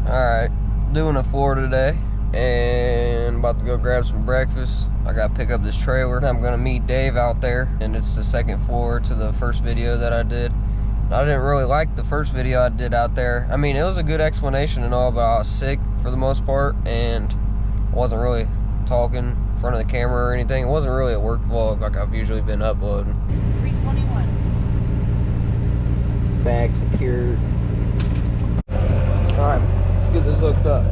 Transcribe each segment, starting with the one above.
Alright, doing a floor today and about to go grab some breakfast. I gotta pick up this trailer. I'm gonna meet Dave out there, and it's the second floor to the first video that I did. I didn't really like the first video I did out there. I mean, it was a good explanation and all, but I was sick for the most part and wasn't really talking in front of the camera or anything. It wasn't really a work vlog like I've usually been uploading. 321. Bag secured. Alright, let's get this hooked up.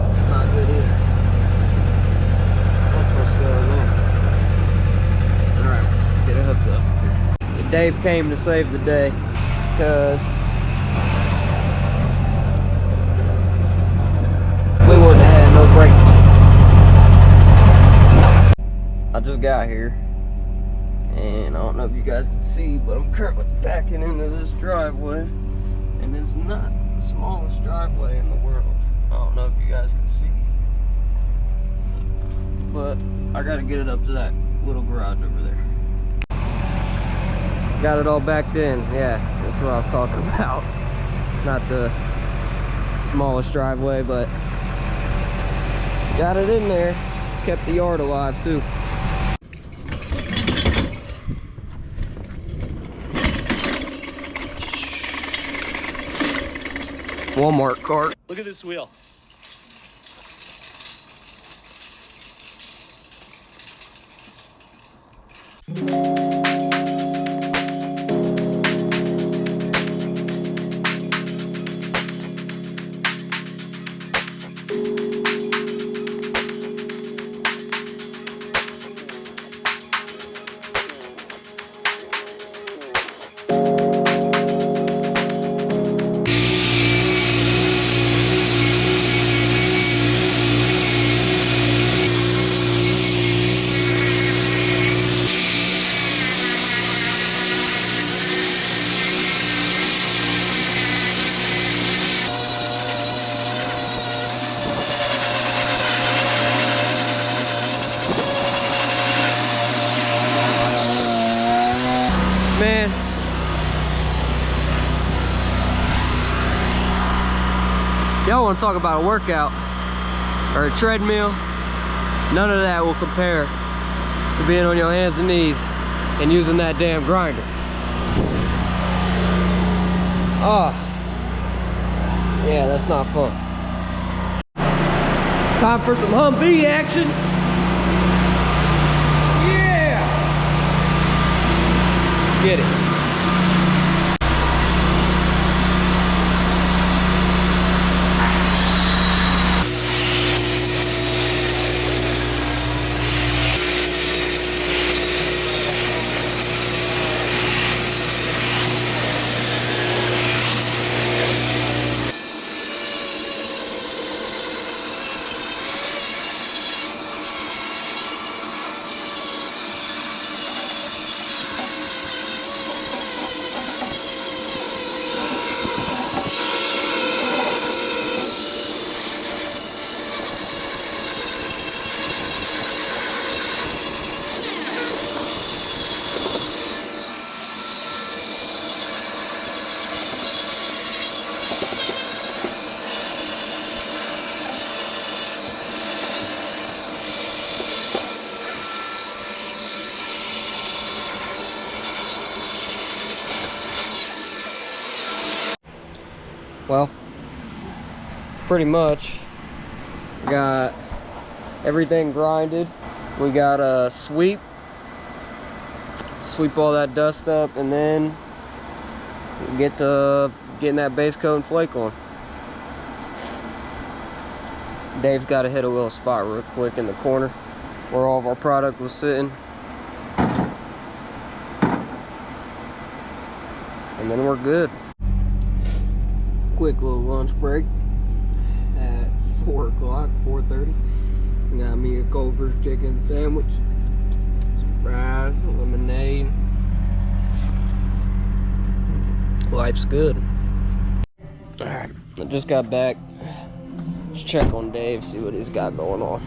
It's not good either. That's supposed to go along. Alright, let's get it hooked up. Dave came to save the day because we wouldn't have had no brake lights. I just got here, and I don't know if you guys can see, but I'm currently backing into this driveway, and it's not the smallest driveway in the world. I don't know if you guys can see, but I gotta get it up to that little garage over there. Got it all backed in. Yeah, that's what I was talking about. Not the smallest driveway, but got it in there. Kept the yard alive too. Walmart cart. Look at this wheel. Man, y'all want to talk about a workout or a treadmill? None of that will compare to being on your hands and knees and using that damn grinder. Oh, yeah, that's not fun. Time for some Humvee action. Get it. Well, pretty much got everything grinded. We got a sweep all that dust up, and then get to getting that base coat and flake on. Dave's got to hit a little spot real quick in the corner where all of our product was sitting, and then we're good. Quick little lunch break at 4 o'clock, 4:30. Got me a Culver's chicken sandwich, some fries, lemonade. Life's good. Alright, I just got back Let's check on Dave, see what he's got going on.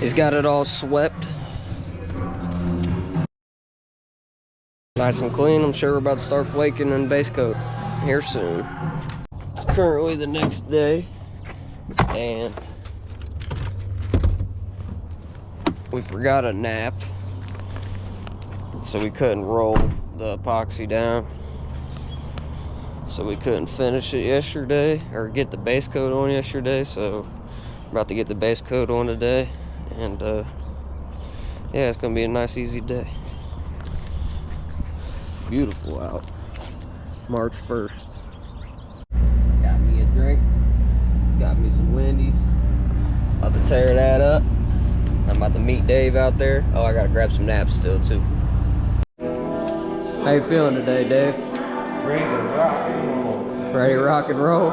He's got it all swept. Nice and clean. I'm sure we're about to start flaking and base coat here soon. It's currently the next day, and we forgot a nap, so we couldn't roll the epoxy down. So we couldn't finish it yesterday, or get the base coat on yesterday, so I'm about to get the base coat on today. And yeah, it's gonna be a nice easy day. Beautiful out. March 1st. Got me a drink, got me some Wendy's. About to tear that up. I'm about to meet Dave out there. Oh, I gotta grab some naps still too. How you feeling today, Dave? Ready to rock and roll. Ready to rock and roll?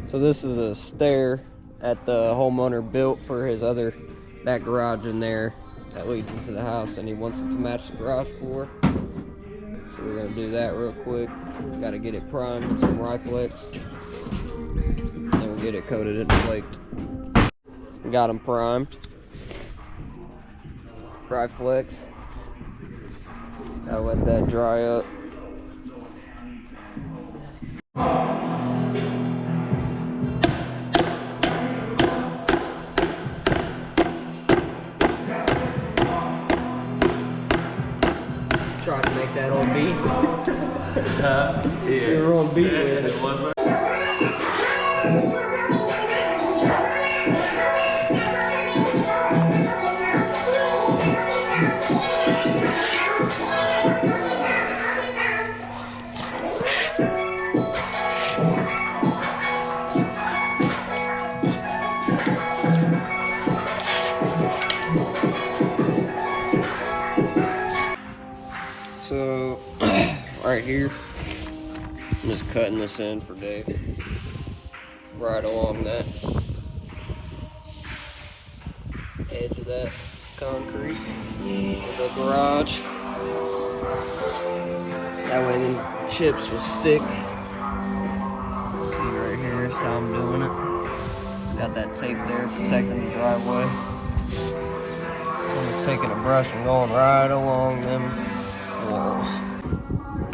So this is a stair that the homeowner built for his that garage in there that leads into the house, and he wants it to match the garage floor. So we're gonna do that real quick. Got to get it primed with some Riflex, then we'll get it coated and flaked. Got them primed. Riflex. Gotta let that dry up. Try to make that on beat. Yeah. You're on beat with it. So, right here, I'm just cutting this in for Dave. Right along that edge of that concrete of the garage. That way the chips will stick. See right here is how I'm doing it. It's got that tape there protecting the driveway. I'm just taking a brush and going right along them walls.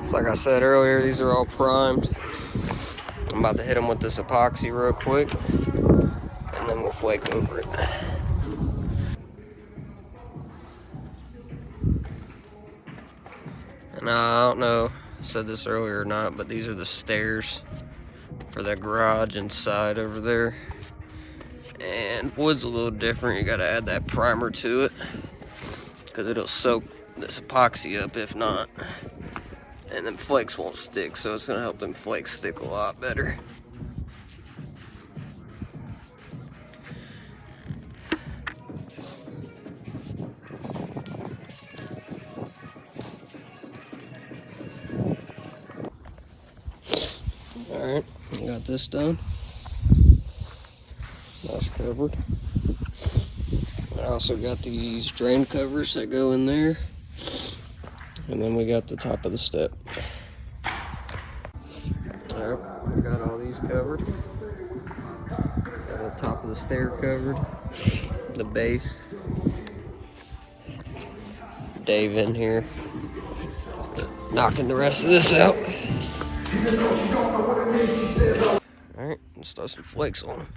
So like I said earlier, these are all primed. I'm about to hit them with this epoxy real quick, and then we'll flake over it. And I don't know, I said this earlier or not, but these are the stairs for that garage inside over there. And wood's a little different. You gotta add that primer to it, because it'll soak this epoxy up if not. And then flakes won't stick, so it's gonna help them flakes stick a lot better. Alright, got this done. That's covered. I also got these drain covers that go in there. And then we got the top of the step. Alright, we got all these covered. Got the top of the stair covered. The base. Dave in here, knocking the rest of this out. Alright, let's throw some flakes on them.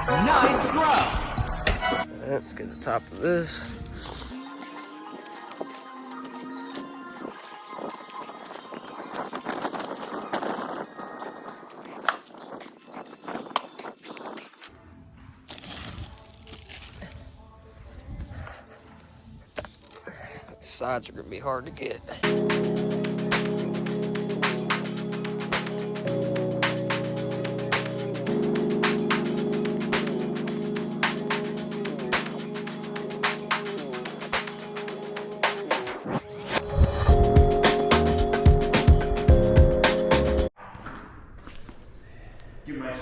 Nice throw! Alright, let's get the top of this. Sides are gonna be hard to get.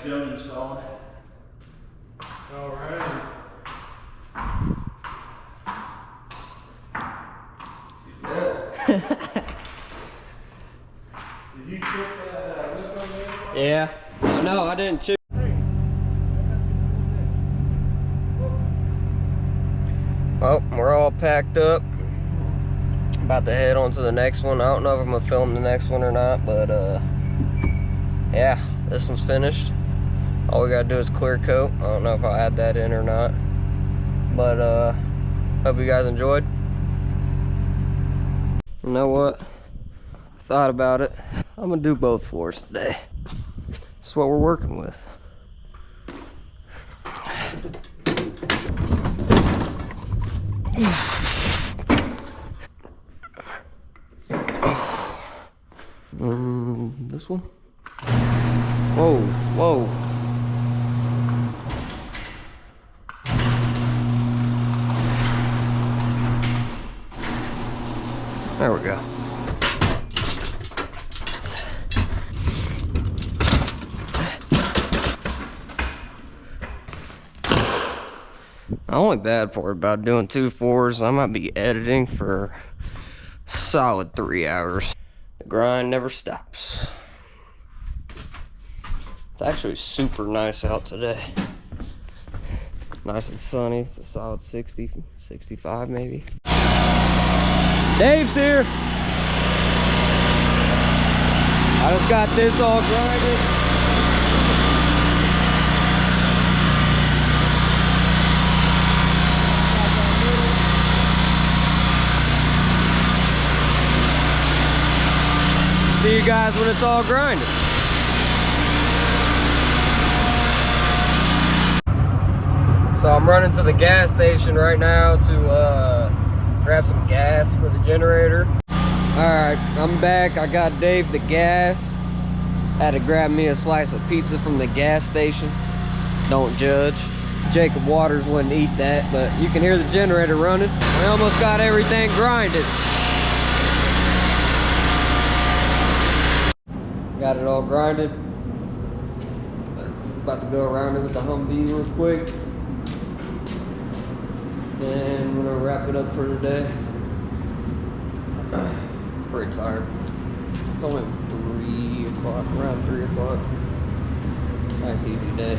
stone installed. All right. Did you chip that lip on there? Yeah. No, I didn't chip. Well, we're all packed up. About to head on to the next one. I don't know if I'm gonna film the next one or not, but yeah, this one's finished. All we gotta do is clear coat. I don't know if I'll add that in or not, but hope you guys enjoyed. You know what? I thought about it. I'm gonna do both floors today. That's what we're working with. This one? Whoa, whoa. There we go. The only bad part about doing 2 4s, I might be editing for a solid 3 hours. The grind never stops. It's actually super nice out today. Nice and sunny. It's a solid 60, 65 maybe. Dave's here. I just got this all grinded. See you guys when it's all grinded. So I'm running to the gas station right now to grab some gas for the generator. Alright, I'm back. I got Dave the gas. Had to grab me a slice of pizza from the gas station. Don't judge. Jacob Waters wouldn't eat that, but you can hear the generator running. We almost got everything grinded. Got it all grinded. About to go around it with the Humvee real quick. Then we're gonna wrap it up for today. Pretty tired. It's only 3 o'clock, around 3 o'clock. Nice easy day.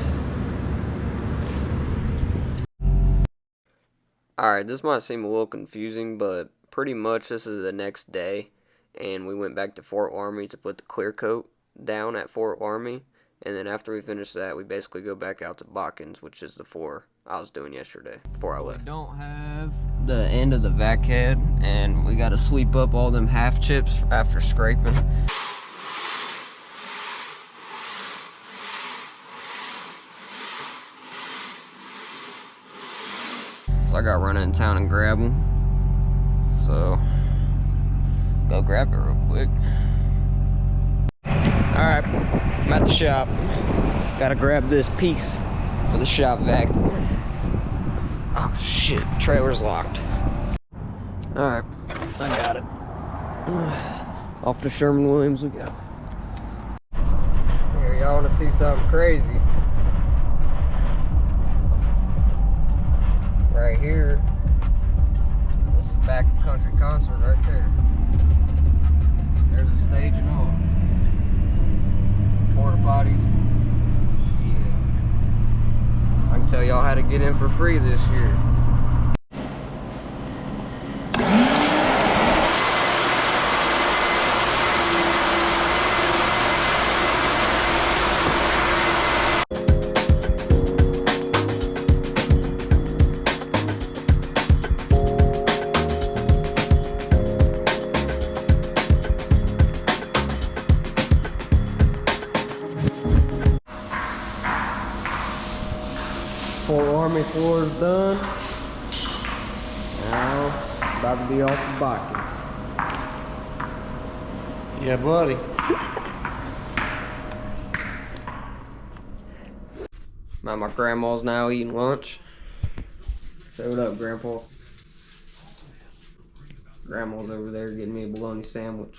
Alright, this might seem a little confusing, but pretty much this is the next day. And we went back to Fort Army to put the clear coat down at Fort Army. And then after we finish that, we basically go back out to Botkins, which is the 4 I was doing yesterday before I left. We don't have the end of the vac head, and we got to sweep up all them half chips after scraping. So I got to run in town and grab them. So go grab it real quick. Alright, I'm at the shop. Gotta grab this piece for the shop vac. Oh shit, trailer's locked. Alright, I got it. Off to Sherman-Williams we go. Here, y'all wanna see something crazy? Right here, this is backcountry concert right there. There's a stage and all. Porta potties. Shit. I can tell y'all how to get in for free this year. Fort Army floor is done. Now, about to be off the Botkins. Yeah, buddy. My grandma's now eating lunch. Say what up, Grandpa. Grandma's over there getting me a bologna sandwich.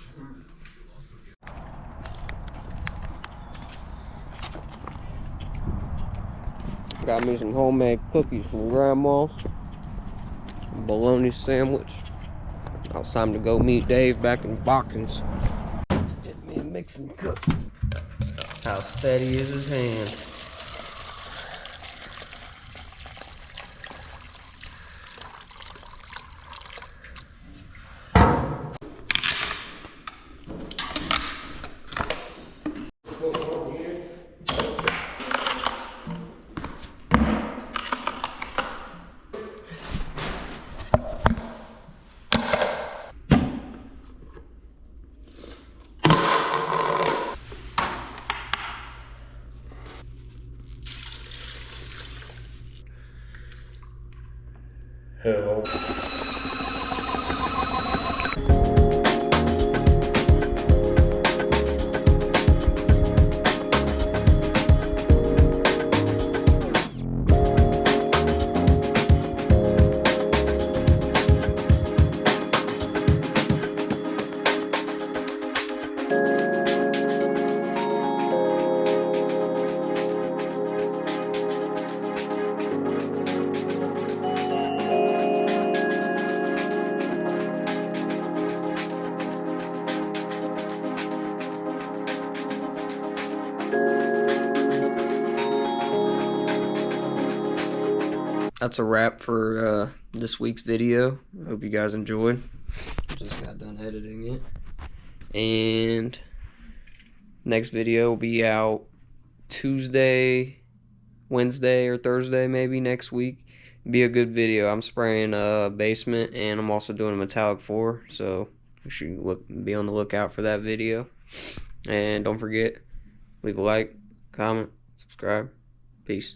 Got me some homemade cookies from Grandma's. Some bologna sandwich. Now it's time to go meet Dave back in Bockins. Get me a mixing cup. How steady is his hand? Hell. That's a wrap for this week's video. I hope you guys enjoyed. Just got done editing it. And next video will be out Tuesday, Wednesday, or Thursday maybe next week. Be a good video. I'm spraying a basement, and I'm also doing a metallic floor, so you should be on the lookout for that video. And don't forget, leave a like, comment, subscribe. Peace.